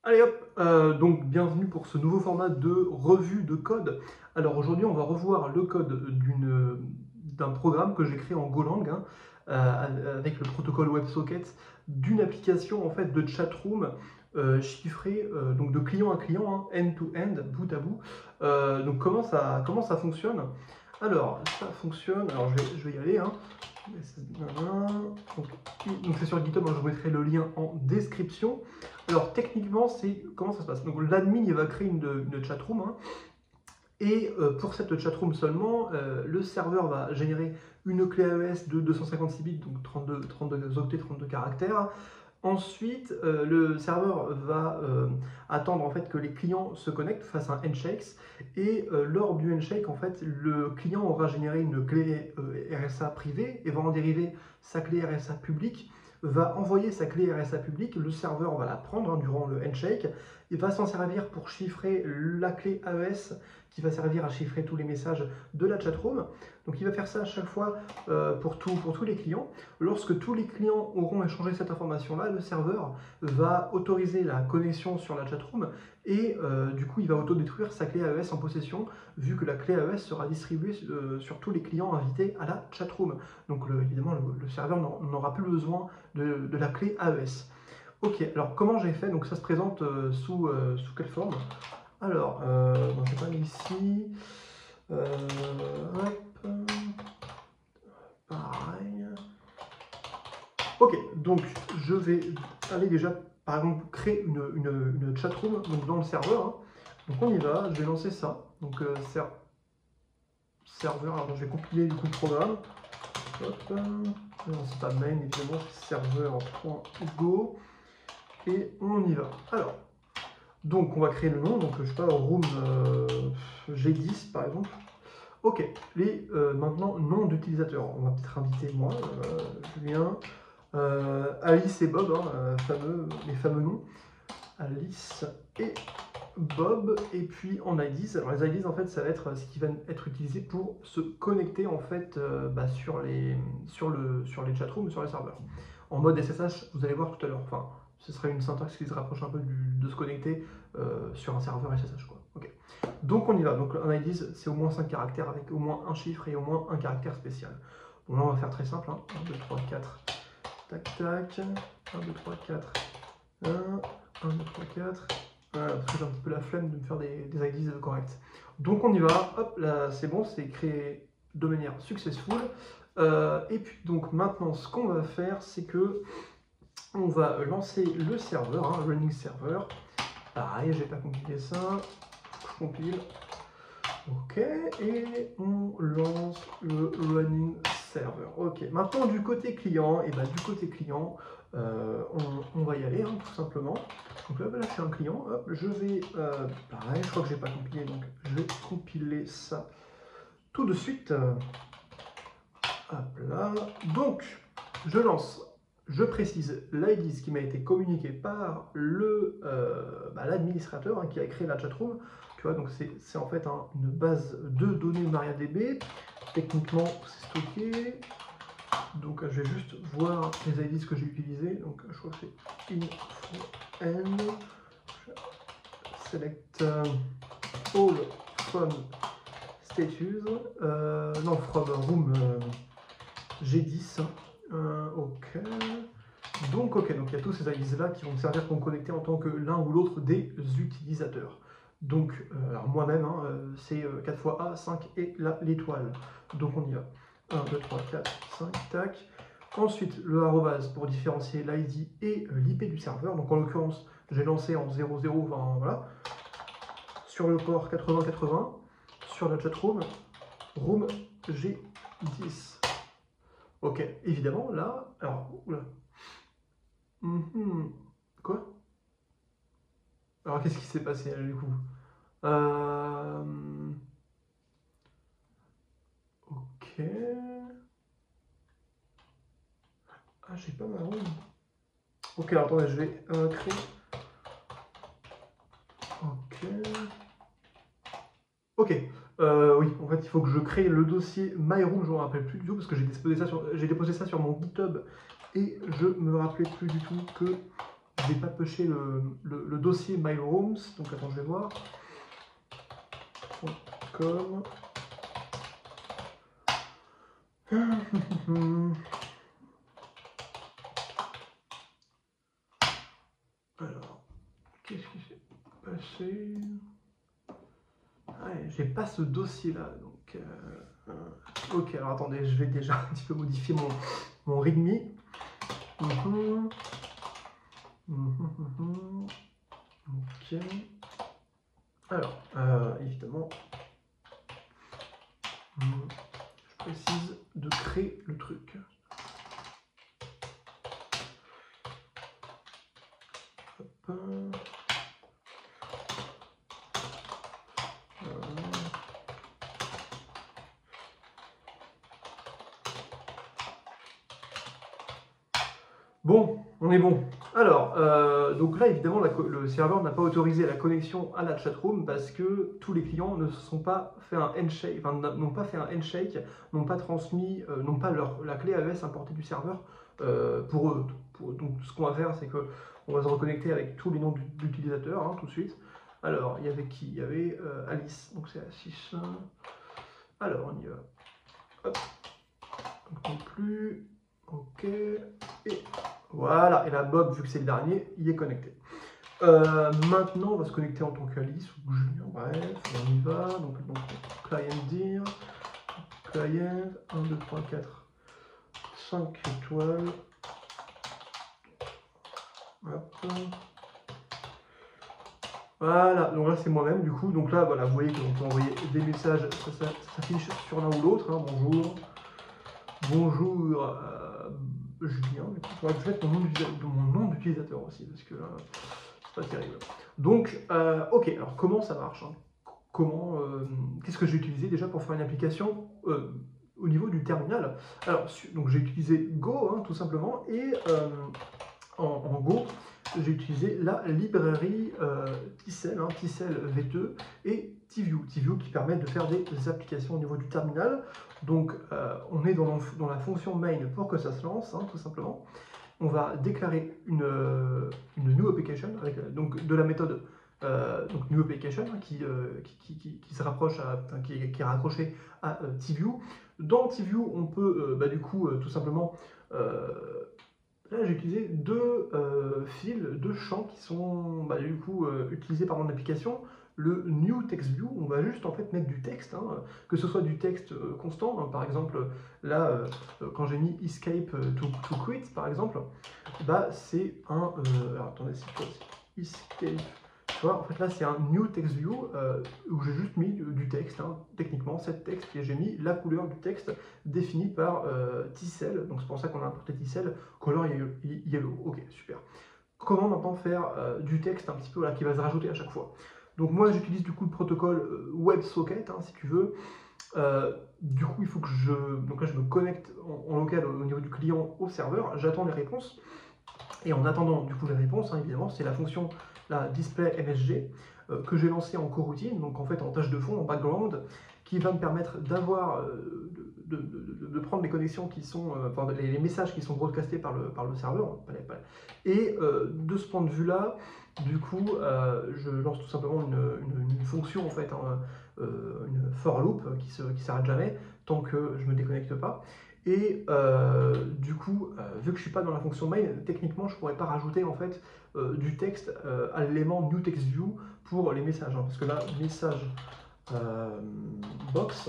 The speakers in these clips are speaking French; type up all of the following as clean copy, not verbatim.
Allez hop, donc bienvenue pour ce nouveau format de revue de code. Alors aujourd'hui on va revoir le code d'un programme que j'ai créé en Golang hein, avec le protocole WebSocket d'une application en fait de chatroom chiffrée donc de client à client, hein, end-to-end, bout à bout. Donc comment ça fonctionne? Alors ça fonctionne, alors je vais y aller. Hein. Donc c'est sur GitHub, hein, je vous mettrai le lien en description. Alors techniquement, comment ça se passe? Donc l'admin il va créer une chatroom, hein, et pour cette chatroom seulement, le serveur va générer une clé AES de 256 bits, donc 32 octets, 32 caractères. Ensuite, le serveur va attendre en fait que les clients se connectent, fassent un handshake, et lors du handshake, en fait, le client aura généré une clé RSA privée et va en dériver sa clé RSA publique, va envoyer sa clé RSA publique, le serveur va la prendre hein, durant le handshake, et va s'en servir pour chiffrer la clé AES qui va servir à chiffrer tous les messages de la chatroom. Donc il va faire ça à chaque fois pour tous les clients. Lorsque tous les clients auront échangé cette information-là, le serveur va autoriser la connexion sur la chatroom et du coup il va autodétruire sa clé AES en possession vu que la clé AES sera distribuée sur tous les clients invités à la chatroom. Donc évidemment le serveur n'aura plus besoin de la clé AES. Ok, alors comment j'ai fait? Donc ça se présente sous quelle forme? Alors, je vais pas aller ici. Hop. Pareil. Ok, donc je vais aller déjà, par exemple, créer une chatroom donc dans le serveur. Hein. Donc on y va, je vais lancer ça. Donc serveur, alors je vais compiler du coup le programme. Hop. Non, c'est pas main, évidemment, c'est serveur.go. Et on y va. Alors, donc on va créer le nom, donc je sais pas, room G10 par exemple. Ok, maintenant nom d'utilisateur. On va peut-être inviter moi, Julien, Alice et Bob, hein, les fameux noms. Alice et Bob, et puis en IDs. Alors les IDs en fait ça va être ce qui va être utilisé pour se connecter en fait sur les chatrooms, sur les serveurs. En mode SSH, vous allez voir tout à l'heure. Enfin, ce serait une syntaxe qui se rapproche un peu de se connecter sur un serveur SSH quoi. Ok. Donc on y va. Donc un IDs c'est au moins 5 caractères avec au moins un chiffre et au moins un caractère spécial. Bon là on va faire très simple. Hein. 1, 2, 3, 4. Tac tac. 1, 2, 3, 4. 1, 1, 2, 3, 4. Voilà, parce que j'ai un petit peu la flemme de me faire des IDs corrects. Donc on y va, hop, là c'est bon, c'est créé de manière successful. Et puis donc maintenant ce qu'on va faire, c'est que on va lancer le serveur, hein, running server. Pareil, j'ai pas compilé ça, je compile. Ok, et on lance le running server. Ok, maintenant du côté client, et du côté client, on va y aller hein, tout simplement. Donc là, je suis un client, hop, je vais, pareil, je crois que j'ai pas compilé, donc je vais compiler ça tout de suite. Hop là, donc je lance, je précise l'ID qui m'a été communiqué par l'administrateur hein, qui a créé la chatroom. Tu vois, donc c'est en fait une base de données MariaDB. Techniquement, c'est stocké. Donc je vais juste voir les IDs que j'ai utilisés. Donc je crois que c'est info select all from status. Non, from room G10. Ok. Donc il y a tous ces IDs là qui vont me servir pour me connecter en tant que l'un ou l'autre des utilisateurs. Donc, alors moi-même, hein, c'est 4 fois A, 5 et l'étoile. Donc on y va. 1, 2, 3, 4, 5, tac. Ensuite, le arrobase pour différencier l'ID et l'IP du serveur. Donc en l'occurrence, j'ai lancé en 00, enfin voilà. Sur le port 8080, sur la chatroom, room G10. Ok, évidemment, là, alors, oula. Quoi? Alors qu'est-ce qui s'est passé là, du coup? Ok. Ah, j'ai pas ma room. Ok, alors attendez, je vais créer. Ok. Ok. Oui, en fait, il faut que je crée le dossier myroom, je ne me rappelle plus du tout, parce que j'ai déposé ça sur mon GitHub, et je me rappelais plus du tout que je vais pas pusher le dossier mailrooms, donc attends, je vais voir. Comme... Alors, qu'est-ce qui s'est passé? Ouais, j'ai pas ce dossier là, donc ok, alors attendez, je vais déjà un petit peu modifier mon readme. Ok. Alors, évidemment, je précise de créer le truc. Hop. Bon, on est bon. Alors, donc là, évidemment, le serveur n'a pas autorisé la connexion à la chatroom parce que tous les clients ne sont pas fait un handshake, enfin, n'ont pas fait un handshake, n'ont pas transmis, n'ont pas la clé AES importée du serveur pour eux. Donc, ce qu'on va faire, c'est que on va se reconnecter avec tous les noms d'utilisateurs, hein, tout de suite. Alors, il y avait qui? Il y avait Alice, donc c'est la 6. Alors, on y va. Hop. Donc, non plus. Ok. Et voilà, et là Bob, vu que c'est le dernier, il est connecté. Maintenant, on va se connecter en tant qu'Alice ou Julien, bref, on y va. Donc client dir, client, 1, 2, 3, 4, 5 étoiles. Hop. Voilà, donc là c'est moi-même du coup. Donc là, voilà, vous voyez qu'on peut envoyer des messages, ça s'affiche sur l'un ou l'autre. Hein, bonjour. Bonjour. Julien, il faudrait que je mette mon nom d'utilisateur aussi, parce que là, c'est pas terrible. Donc, ok, alors comment ça marche, hein? Qu'est-ce que j'ai utilisé déjà pour faire une application au niveau du terminal? Alors, donc j'ai utilisé Go, hein, tout simplement, et en Go, j'ai utilisé la librairie Tcell, hein, Tcell V2 et TView qui permettent de faire des applications au niveau du terminal. Donc on est dans la fonction main pour que ça se lance, hein, tout simplement. On va déclarer une new application avec donc de la méthode donc new application qui se rapproche qui est raccrochée à TView. Dans TView, on peut du coup tout simplement là, j'ai utilisé deux champs qui sont du coup utilisés par mon application. Le New Text View, on va juste en fait mettre du texte, hein, que ce soit du texte constant. Hein, par exemple, là, quand j'ai mis Escape to Quit, par exemple, c'est un. Alors attendez, c'est quoi? Escape. Tu vois, en fait là, c'est un New Text View où j'ai juste mis du texte, hein, techniquement, cette texte, et j'ai mis la couleur du texte définie par Tcell. Donc c'est pour ça qu'on a importé Tcell, color yellow. Ok, super. Comment maintenant faire du texte un petit peu qui va se rajouter à chaque fois? Donc moi j'utilise du coup le protocole WebSocket, hein, si tu veux. Du coup il faut que donc là je me connecte en local au niveau du client au serveur, j'attends les réponses. Et en attendant du coup les réponses, hein, évidemment, c'est la fonction la display MSG que j'ai lancée en coroutine, donc en fait en tâche de fond, en background, qui va me permettre d'avoir de prendre les connexions qui sont, enfin, les messages qui sont broadcastés par le serveur, et de ce point de vue-là, du coup, je lance tout simplement une fonction en fait, hein, une for loop qui s'arrête jamais tant que je me déconnecte pas. Et du coup, vu que je suis pas dans la fonction main, techniquement, je pourrais pas rajouter en fait du texte à l'élément new text view pour les messages, hein, parce que là, message box,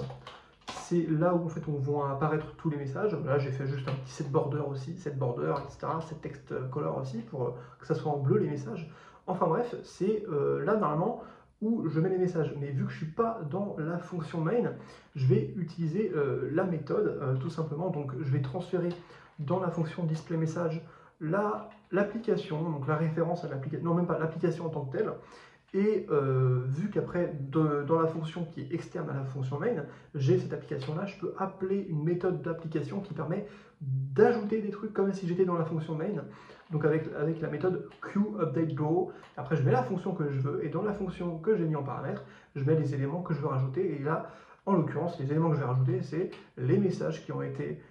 c'est là où en fait on voit apparaître tous les messages. Là, j'ai fait juste un petit set border aussi, set border, etc., set text color aussi pour que ça soit en bleu les messages. Enfin bref, c'est là normalement où je mets les messages. Mais vu que je ne suis pas dans la fonction main, je vais utiliser la méthode tout simplement. Donc je vais transférer dans la fonction display message l'application, donc la référence à l'application, non même pas l'application en tant que telle. Et vu qu'après, dans la fonction qui est externe à la fonction main, j'ai cette application-là, je peux appeler une méthode d'application qui permet d'ajouter des trucs comme si j'étais dans la fonction main, donc avec la méthode queueUpdateGo. Après, je mets la fonction que je veux, et dans la fonction que j'ai mis en paramètre, je mets les éléments que je veux rajouter, et là, En l'occurrence, les éléments que je vais rajouter, c'est les messages qui ont été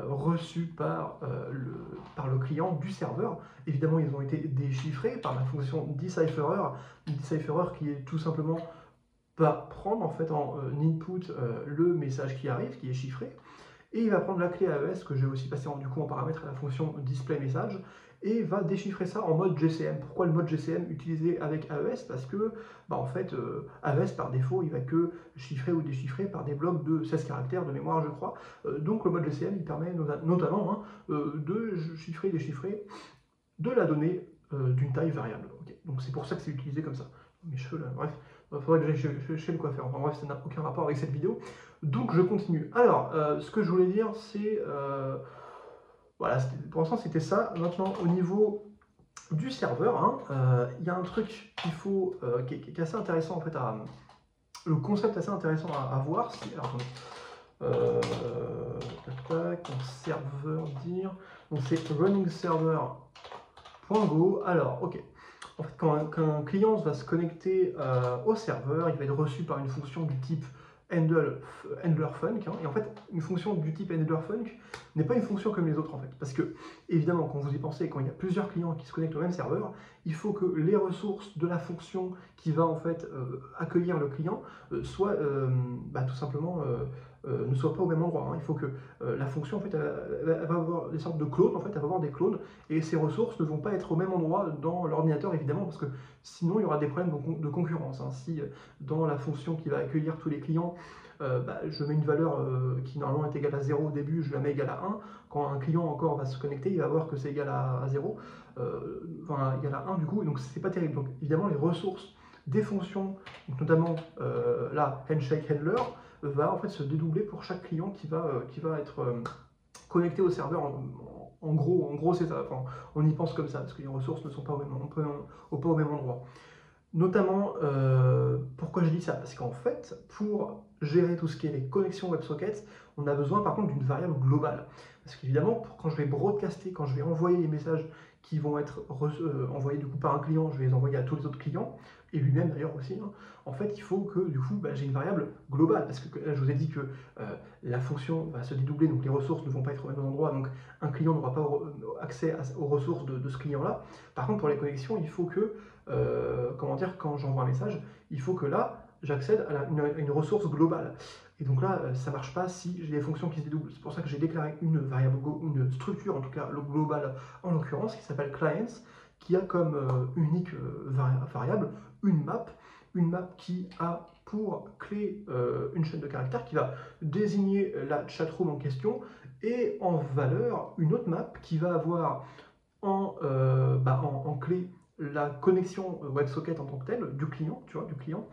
reçus par le client du serveur. Évidemment, ils ont été déchiffrés par la fonction decipherer, qui est tout simplement va prendre en fait en input le message qui arrive, qui est chiffré, et il va prendre la clé AES que j'ai aussi passé du coup en paramètre à la fonction display message, et va déchiffrer ça en mode GCM. Pourquoi le mode GCM utilisé avec AES? Parce que en fait AES par défaut il va que chiffrer ou déchiffrer par des blocs de 16 caractères de mémoire je crois. Donc le mode GCM il permet notamment de chiffrer et déchiffrer de la donnée d'une taille variable. Okay. Donc c'est pour ça que c'est utilisé comme ça. Mes cheveux là, bref, il faudrait que j'aille chez le coiffeur. Enfin bref, ça n'a aucun rapport avec cette vidéo. Donc je continue. Alors, ce que je voulais dire, c'est... voilà, pour l'instant c'était ça. Maintenant, au niveau du serveur, il y a un truc qu'il faut, qui est assez intéressant en fait le concept assez intéressant à voir. Alors, attendez. Tac, serveur dire. Donc c'est running server.go. Alors, ok. En fait, quand un client va se connecter au serveur, il va être reçu par une fonction du type handler_func. Et en fait, une fonction du type handler_func n'est pas une fonction comme les autres en fait. Parce que, évidemment, quand vous y pensez, quand il y a plusieurs clients qui se connectent au même serveur, il faut que les ressources de la fonction qui va en fait accueillir le client soient tout simplement ne soient pas au même endroit. Il faut que la fonction en fait elle va avoir des sortes de clones, en fait, elle va avoir des clones, et ces ressources ne vont pas être au même endroit dans l'ordinateur évidemment, parce que sinon il y aura des problèmes de concurrence. Si dans la fonction qui va accueillir tous les clients, je mets une valeur qui normalement est égale à 0 au début, je la mets égale à 1, quand un client encore va se connecter, il va voir que c'est égal à 0, enfin égal à 1 du coup, donc c'est pas terrible. Donc évidemment les ressources des fonctions, notamment là, handshake handler, va en fait se dédoubler pour chaque client qui va être connecté au serveur. En gros c'est ça, enfin, on y pense comme ça, parce que les ressources ne sont pas au même endroit. Notamment, pourquoi je dis ça? Parce qu'en fait, pour gérer tout ce qui est les connexions WebSockets, on a besoin par contre d'une variable globale. Parce qu'évidemment, quand je vais broadcaster, quand je vais envoyer les messages qui vont être envoyés du coup par un client, je vais les envoyer à tous les autres clients, et lui-même d'ailleurs aussi, en fait, il faut que du coup, j'ai une variable globale, parce que là, je vous ai dit que la fonction va se dédoubler, donc les ressources ne vont pas être au même endroit, donc un client n'aura pas accès aux ressources de ce client-là. Par contre, pour les connexions, il faut que, comment dire, quand j'envoie un message, il faut que là, j'accède à une ressource globale. Et donc là, ça ne marche pas si j'ai des fonctions qui se dédoublent. C'est pour ça que j'ai déclaré une variable, une structure, en tout cas le global en l'occurrence, qui s'appelle clients, qui a comme unique variable une map qui a pour clé une chaîne de caractères qui va désigner la chatroom en question, et en valeur une autre map qui va avoir en clé la connexion WebSocket en tant que telle du client, tu vois, du client,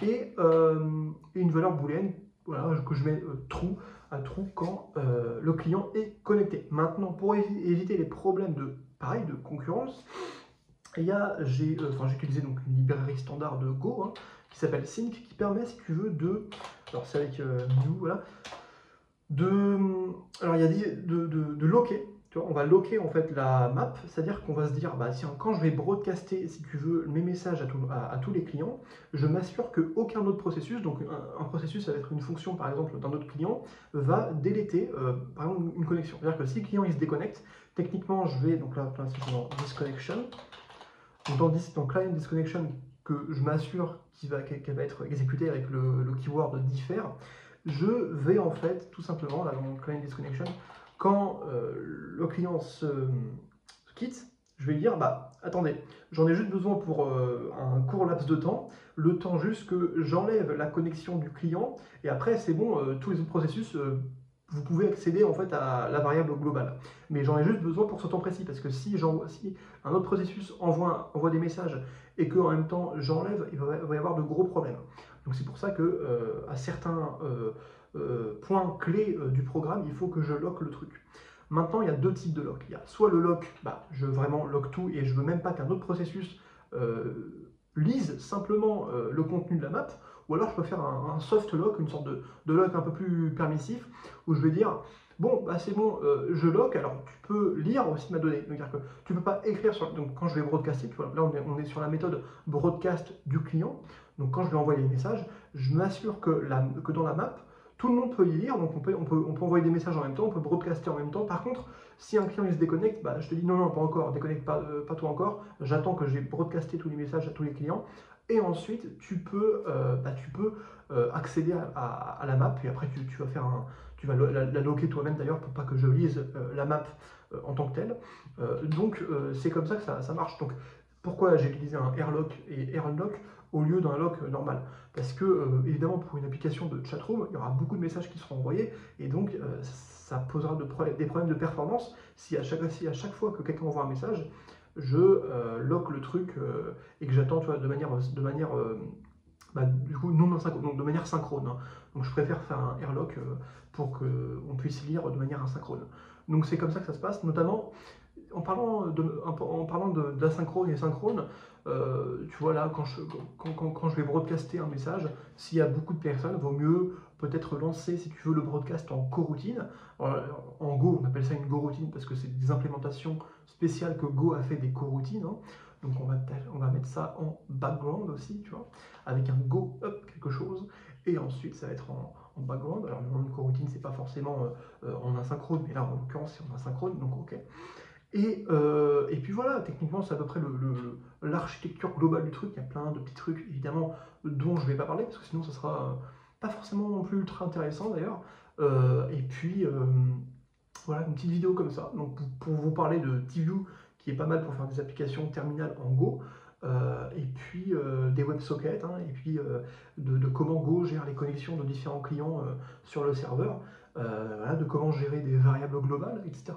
et une valeur booléenne, voilà, que je mets true à true quand le client est connecté. Maintenant, pour éviter les problèmes de concurrence, j'ai utilisé donc une librairie standard de Go qui s'appelle Sync, qui permet, si tu veux, alors c'est avec New, voilà, alors il y a dit de locker. Tu vois, on va locker en fait la map, c'est-à-dire qu'on va se dire, tiens, quand je vais broadcaster, si tu veux, mes messages à tous les clients, je m'assure qu'aucun autre processus, donc un processus, ça va être une fonction par exemple d'un autre client, va déléter par exemple une connexion. C'est-à-dire que si le client il se déconnecte, techniquement je vais, donc là c'est dans disconnection, donc dans client disconnection, que je m'assure qu'elle va être exécutée avec le keyword differ, je vais en fait tout simplement, là dans mon client disconnection, quand le client se quitte, je vais lui dire, attendez, j'en ai juste besoin pour un court laps de temps, le temps juste que j'enlève la connexion du client, et après c'est bon, tous les autres processus, vous pouvez accéder en fait à la variable globale. Mais j'en ai juste besoin pour ce temps précis, parce que si un autre processus envoie des messages et qu'en même temps j'enlève, il va y avoir de gros problèmes. Donc c'est pour ça que à certains points clés du programme, il faut que je lock le truc. Maintenant, il y a deux types de lock. Il y a soit le lock, je veux vraiment lock tout et je veux même pas qu'un autre processus lise simplement le contenu de la map, ou alors je peux faire un soft lock, une sorte de lock un peu plus permissif, où je vais dire, bon, bah c'est bon, je lock, alors tu peux lire aussi ma donnée. C'est-à-dire que tu ne peux pas écrire sur... Donc quand je vais broadcaster, tu vois, là on est sur la méthode broadcast du client. Donc quand je vais envoyer les messages, je m'assure que dans la map, tout le monde peut y lire, donc on peut envoyer des messages en même temps, on peut broadcaster en même temps. Par contre, si un client il se déconnecte, bah, je te dis non, non, pas encore, déconnecte pas toi encore. J'attends que j'ai broadcasté tous les messages à tous les clients. Et ensuite, tu peux accéder à la map, et après tu vas faire tu vas la loquer toi-même d'ailleurs pour pas que je lise la map en tant que telle. Donc c'est comme ça que ça marche. Donc pourquoi j'ai utilisé un airlock et airlock au lieu d'un lock normal? Parce que évidemment pour une application de chatroom, il y aura beaucoup de messages qui seront envoyés et donc ça posera des problèmes de performance si à chaque fois que quelqu'un envoie un message, je lock le truc et que j'attends du coup non asynchrone, donc de manière synchrone. Hein. Donc je préfère faire un airlock pour qu'on puisse lire de manière asynchrone. Donc c'est comme ça que ça se passe, notamment en parlant d'asynchrone et synchrone, tu vois là, quand je vais broadcaster un message, s'il y a beaucoup de personnes, il vaut mieux peut-être lancer, si tu veux, le broadcast en coroutine. En Go, on appelle ça une coroutine parce que c'est des implémentations spéciales que Go a fait des coroutines. Hein. Donc on va mettre ça en background aussi, tu vois, avec un Go up quelque chose. Et ensuite, ça va être en background. Alors le nom de coroutine, c'est pas forcément en asynchrone, mais là en l'occurrence, c'est en asynchrone, donc ok. Et puis voilà, techniquement, c'est à peu près l'architecture globale du truc. Il y a plein de petits trucs, évidemment, dont je ne vais pas parler, parce que sinon, ça sera pas forcément non plus ultra intéressant, d'ailleurs. Et puis, voilà, une petite vidéo comme ça. Donc, pour vous parler de TView, qui est pas mal pour faire des applications terminales en Go. Et puis, des WebSockets, hein, et puis de comment Go gère les connexions de différents clients sur le serveur. Voilà, de comment gérer des variables globales, etc.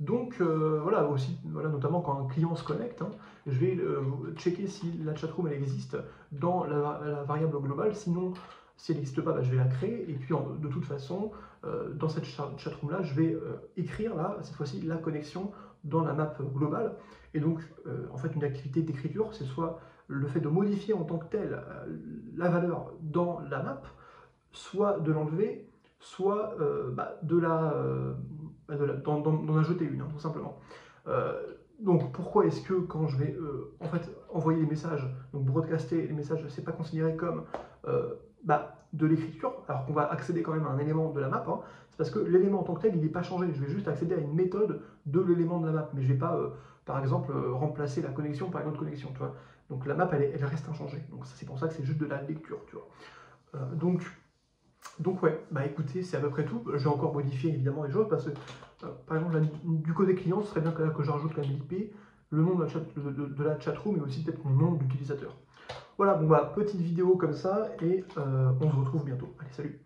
Donc voilà, aussi, voilà, notamment quand un client se connecte, hein, je vais checker si la chatroom elle existe dans la variable globale, sinon si elle n'existe pas, bah, je vais la créer, et puis de toute façon, dans cette chatroom là, je vais écrire là, cette fois-ci, la connexion dans la map globale, et donc en fait une activité d'écriture, c'est soit le fait de modifier en tant que tel la valeur dans la map, soit de l'enlever, soit d'en ajouter une, hein, tout simplement. Donc pourquoi est-ce que quand je vais en fait envoyer des messages, donc broadcaster les messages, c'est pas considéré comme de l'écriture, alors qu'on va accéder quand même à un élément de la map, hein, c'est parce que l'élément en tant que tel, il n'est pas changé. Je vais juste accéder à une méthode de l'élément de la map, mais je vais pas, par exemple, remplacer la connexion par une autre connexion, tu vois. Donc la map, elle reste inchangée. Donc c'est pour ça que c'est juste de la lecture, tu vois. Donc ouais, bah écoutez, c'est à peu près tout. Je vais encore modifier évidemment les choses parce que, par exemple, là, du côté client, ce serait bien que je rajoute quand même l'IP, le nom de la chatroom et aussi peut-être mon nom d'utilisateur. Voilà, bon bah petite vidéo comme ça et on se retrouve bientôt. Allez, salut!